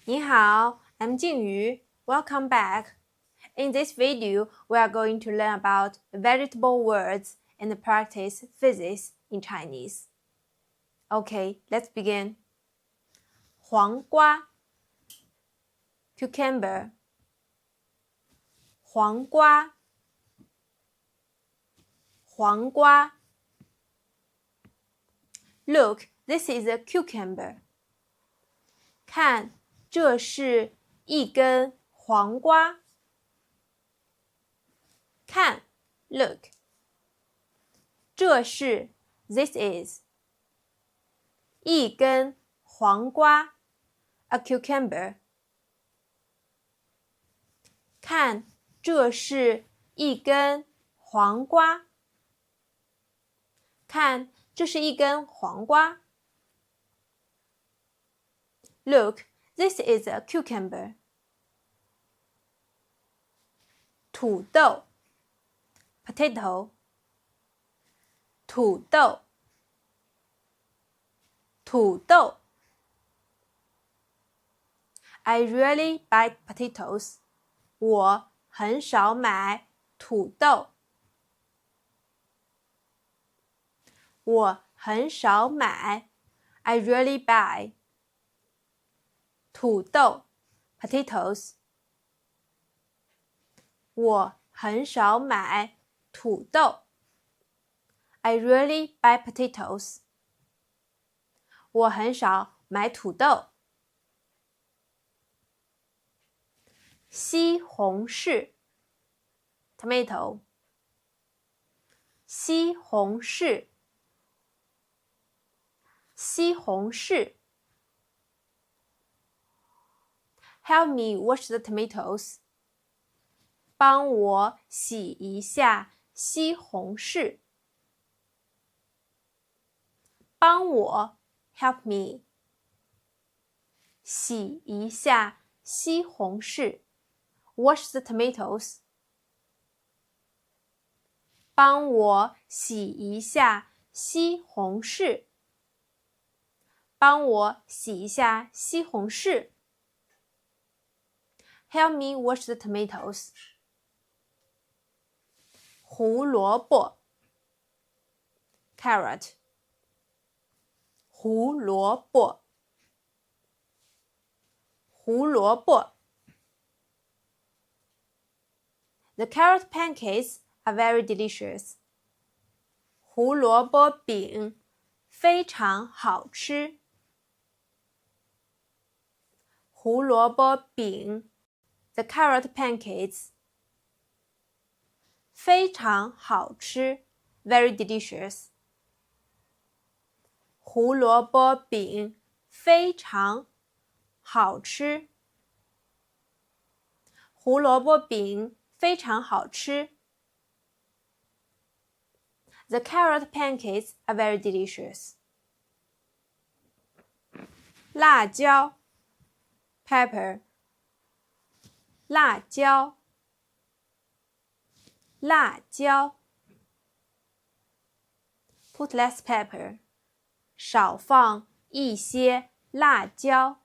你好, I'm Jingyu. Welcome back. In this video, we are going to learn about vegetable words and practice physics in Chinese. Okay, let's begin. 黄瓜 cucumber 黄瓜黄瓜 Look, this is a cucumber. 看，这是一根黄瓜。看 look 这是 this is 一根黄瓜 a cucumber 看这是一根黄瓜看这是一根黄瓜 Look, this is a cucumber 土豆Potato 土豆土豆 I rarely buy potatoes. 我很少买土豆。我很少买 I rarely buy 土豆 potatoes. 我很少买土豆 I rarely buy potatoes. 我很少买土豆。西红柿 tomato 西红柿西红柿 Help me wash the tomatoes. 帮我洗一下西红柿。帮我 help me 洗一下西红柿 wash the tomatoes 帮我洗一下西红柿帮我洗一下西红柿 help me wash the tomatoes 胡萝卜 carrot胡萝卜胡萝卜 The carrot pancakes are very delicious. 胡萝卜饼非常好吃。胡萝卜饼 The carrot pancakes 非常好吃 Very delicious. 胡萝卜饼非常好吃。胡萝卜饼非常好吃。The carrot pancakes are very delicious. 辣椒 pepper 辣椒辣椒 Put less pepper 少放一些辣椒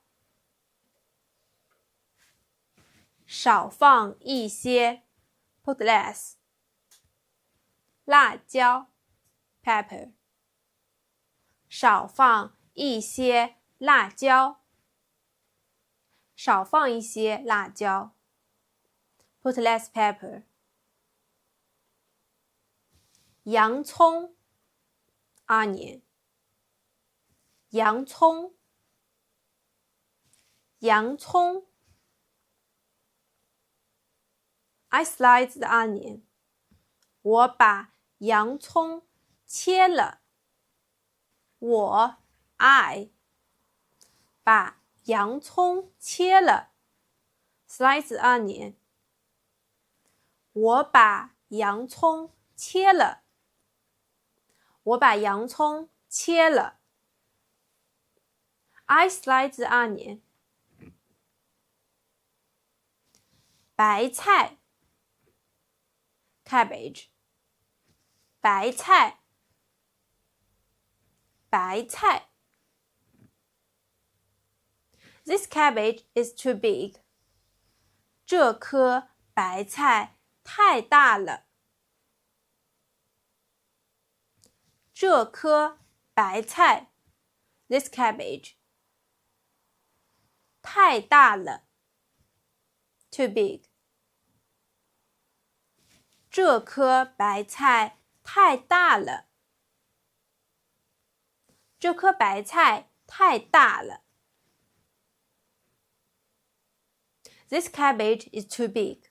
少放一些 put less 辣椒 pepper 少放一些辣椒少放一些辣椒 put less pepper 洋葱 onion 洋葱洋葱 I sliced the onion. 我把洋葱切了。I 把洋葱切了。Slice the onion. 我把洋葱切了。我把洋葱切了。I sliced the onion. 白菜cabbage 白菜白菜 This cabbage is too big. 这颗白菜太大了。这颗白菜 This cabbage 太大了 Too big 这颗白菜太大了这颗白菜太大了 This cabbage is too big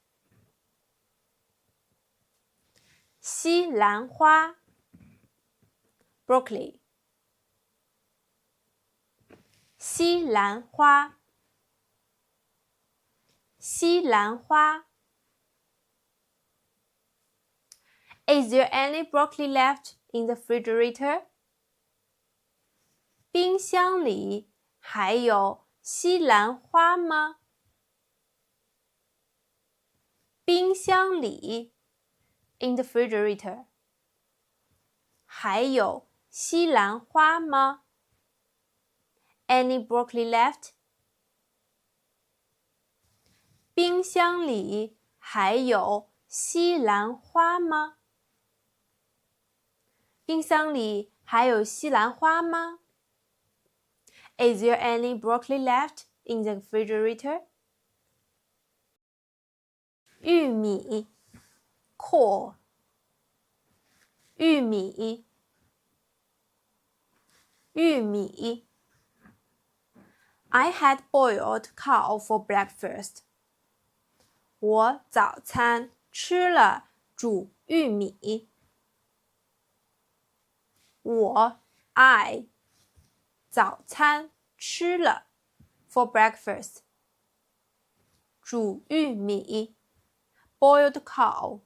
西兰花Broccoli 西兰花西兰花 Is there any broccoli left in the refrigerator? 冰箱里还有西兰花吗？冰箱里 in the refrigerator 还有西兰花吗 Any broccoli left? 冰箱里还有西兰花吗？冰箱里还有西兰花吗 Is there any broccoli left in the refrigerator? 玉米 Corn 玉米玉米 I had boiled cow for breakfast. 我早餐吃了煮玉米。I 早餐吃了 for breakfast 煮玉米 boiled cow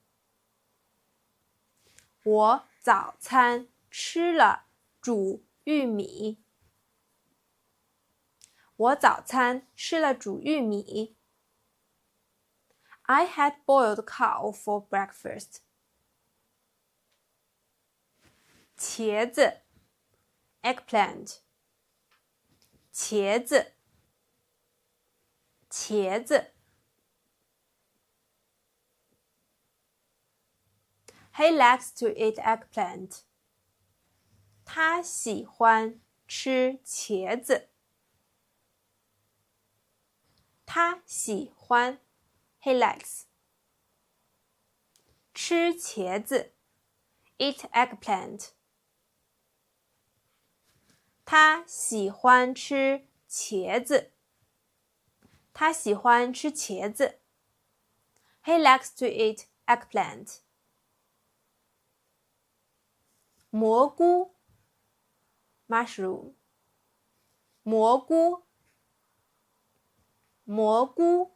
我早餐吃了煮玉米。我早餐吃了煮玉米。I had boiled cow for breakfast. 茄子 eggplant 茄子茄子 He likes to eat eggplant. 他喜欢吃茄子。他喜欢 He likes 吃茄子 Eat eggplant. 他喜欢吃茄子。他喜欢吃茄子。He likes to eat eggplant. 蘑菇 mushroom 蘑菇蘑菇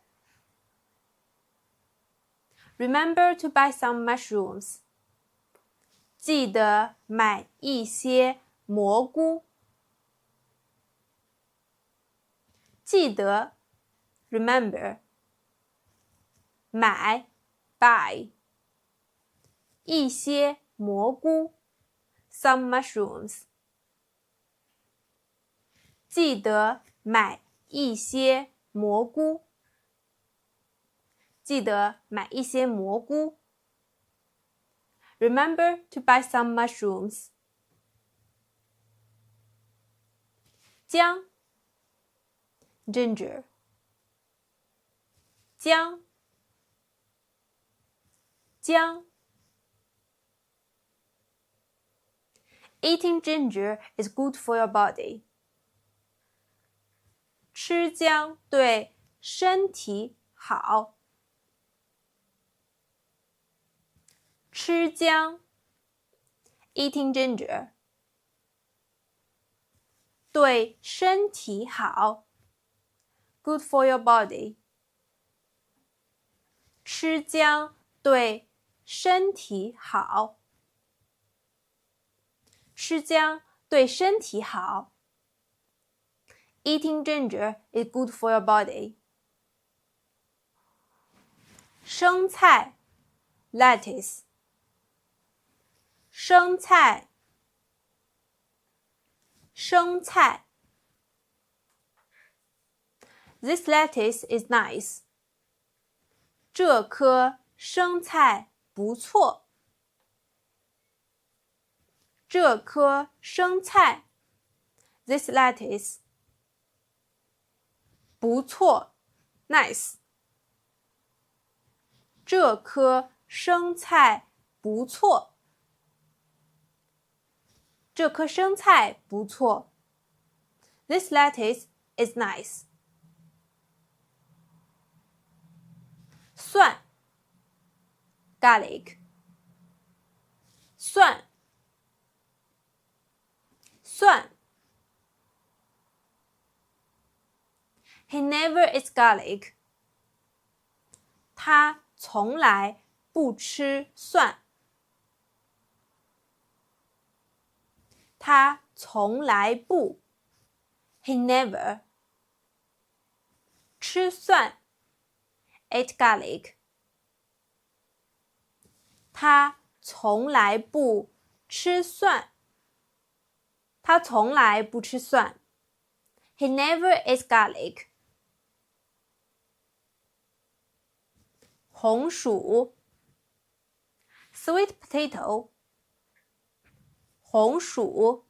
Remember to buy some mushrooms. 记得买一些蘑菇。记得 remember 买 buy 一些蘑菇 some mushrooms 记得买一些蘑菇记得买一些蘑菇 Remember to buy some mushrooms 姜 ginger 姜姜 Eating ginger is good for your body. 吃姜对身体好。吃姜 Eating ginger 对身体好。Good for your body. 吃姜对身体好。吃姜对身体好。Eating ginger is good for your body. 生菜 lettuce 生菜生菜 This lettuce is nice. 这颗生菜不错。这颗生菜 This lettuce 不错 Nice 这颗生菜不错。这颗生菜不错。This lettuce is nice. 蒜 garlic 蒜蒜 He never eats garlic. 他从来不吃蒜。他从来不 He never 吃蒜 Eat garlic. 他从来不吃蒜。他从来不吃蒜。He never eats garlic. 红薯 Sweet potato. 红薯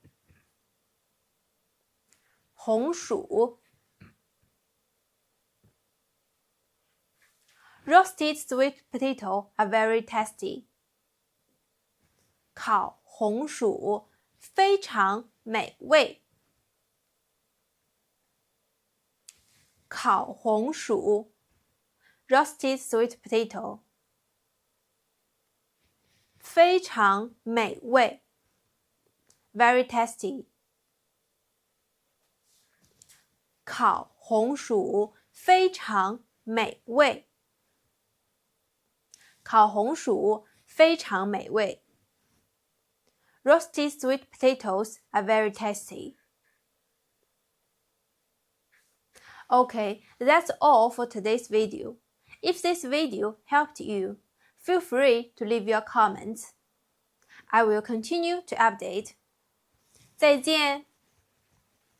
红薯 Roasted sweet potato are very tasty. 烤红薯非常美味。烤红薯 Roasted sweet potato 非常美味 Very tasty. 烤红薯非常美味。烤红薯非常美味。Roasted sweet potatoes are very tasty. Okay, that's all for today's video. If this video helped you, feel free to leave your comments. I will continue to update. 再见。